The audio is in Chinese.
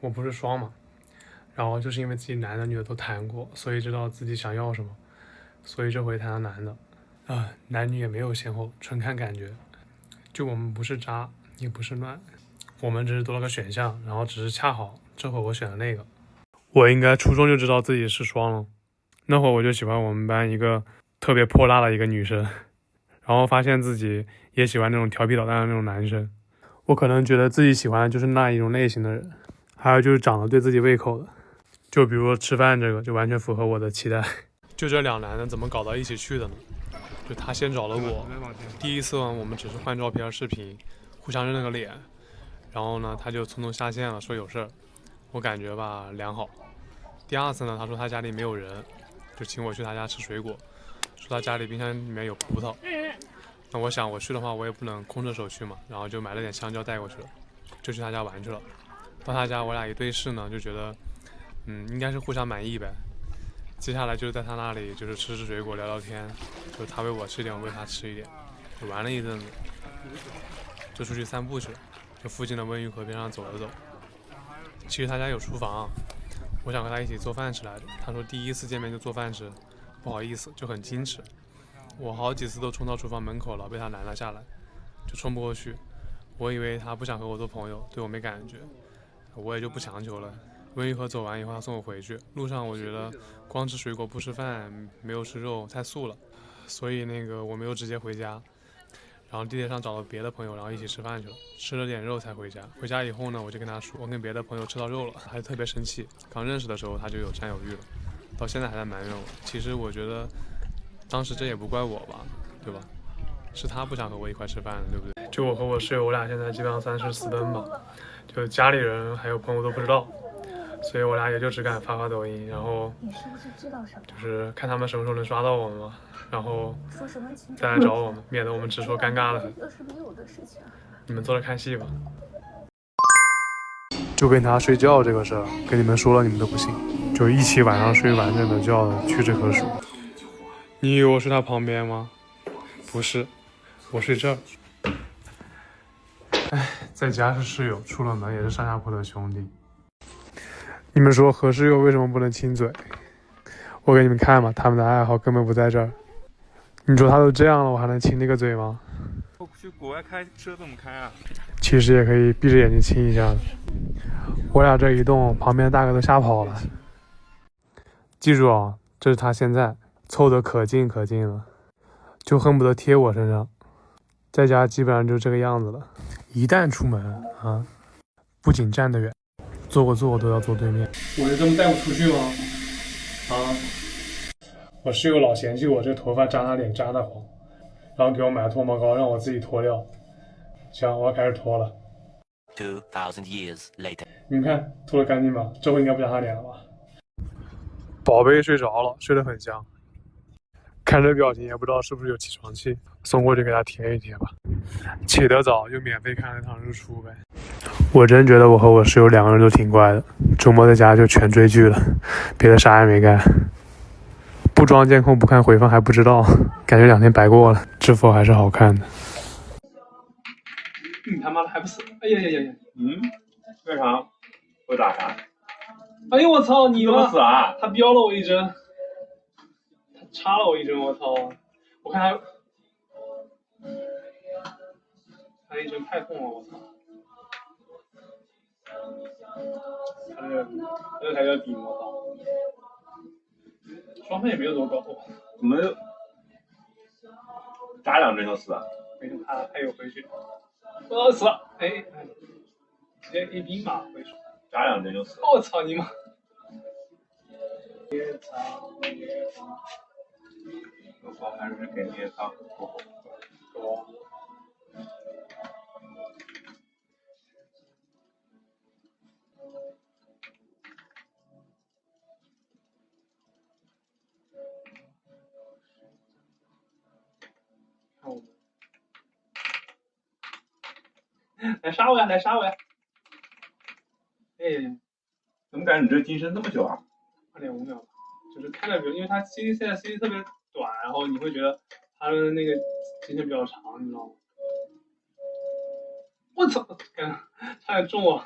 我不是双嘛，然后就是因为自己男的女的都谈过，所以知道自己想要什么，所以这回谈了男的，男女也没有先后，纯看感觉。就我们不是渣，也不是乱，我们只是多了个选项，然后只是恰好这会我选了那个。我应该初中就知道自己是双了，那会我就喜欢我们班一个特别泼辣的一个女生，然后发现自己也喜欢那种调皮捣蛋的那种男生。我可能觉得自己喜欢的就是那一种类型的人，还有就是长得对自己胃口的，就比如说吃饭这个就完全符合我的期待。就这两男的怎么搞到一起去的呢？就他先找了我，第一次我们只是换照片视频，互相认了个脸，然后呢他就匆匆下线了，说有事儿，我感觉吧良好。第二次呢，他说他家里没有人，就请我去他家吃水果，说他家里冰箱里面有葡萄。那我想我去的话，我也不能空着手去嘛，然后就买了点香蕉带过去了，就去他家玩去了。到他家我俩一对视呢，就觉得，应该是互相满意呗。接下来就是在他那里，就是吃水果聊聊天，就他喂我吃一点，我喂他吃一点，就玩了一阵子，就出去散步去了，就附近的温榆河边上走了走。其实他家有厨房，我想和他一起做饭吃来着。他说第一次见面就做饭吃，不好意思，就很矜持。我好几次都冲到厨房门口了，被他拦了下来，就冲不过去。我以为他不想和我做朋友，对我没感觉，我也就不强求了。温榆河走完以后，他送我回去。路上我觉得光吃水果不吃饭，没有吃肉太素了，所以我没有直接回家。然后地铁上找了别的朋友，然后一起吃饭去了，吃了点肉才回家。回家以后呢，我就跟他说，我跟别的朋友吃到肉了，还特别生气。刚认识的时候他就有占有欲了，到现在还在埋怨我。其实我觉得当时这也不怪我吧，对吧？是他不想和我一块吃饭，对不对？就我和我室友，我俩现在基本上算是私奔吧，就家里人还有朋友都不知道，所以我俩也就只敢发抖音，然后就是看他们什么时候能刷到我们嘛，然后再来找我们，免得我们只说尴尬的很。你们坐着看戏吧。就跟他睡觉这个事儿，跟你们说了你们都不信，就一起晚上睡完整的觉的屈指可数。你以为我睡他旁边吗？不是，我睡这儿。在家是室友，出了门也是上下铺的兄弟。你们说和室友为什么不能亲嘴？我给你们看嘛，他们的爱好根本不在这儿。你说他都这样了，我还能亲那个嘴吗？去国外开车怎么开啊？其实也可以闭着眼睛亲一下的。我俩这一动，旁边大哥都吓跑了。记住啊，这是他现在凑得可近可近了，就恨不得贴我身上。在家基本上就这个样子了。一旦出门啊，不仅站得远，坐个座都要坐对面。我就这么带我出去吗？啊！我室友老嫌弃我这头发扎他脸扎得慌，然后给我买了脱毛膏让我自己脱掉。行，我要开始脱了。2000 years later， 你们看脱得干净吧？这回应该不扎他脸了吧？宝贝睡着了，睡得很香。看这表情也不知道是不是有起床气，送过去给他贴一贴吧。起得早就免费看了趟日出呗。我真觉得我和我室友两个人都挺乖的，周末在家就全追剧了，别的啥也没干。不装监控不看回放还不知道，感觉2天白过了。制服还是好看的。你他妈的还不死！哎呀呀呀呀！为啥？会打啥？哎呦我操！你怎么死啊？他飙了我一针，他插了我一针，我操！我看他一针太痛了，我操！他这才叫顶，我操！双分也没有多高，怎么扎2针就死了？没事，他有回血。死了！哎，直接一兵马回血。扎2针就死了。我操你妈！我还是给你放狗。来杀我呀！来杀我呀！哎，怎么感觉你这金身那么久啊？2.5秒吧，就是看着比如，因为它 CD 现在 CD 特别短，然后你会觉得它的那个金身比较长，你知道吗？我操！差点中我！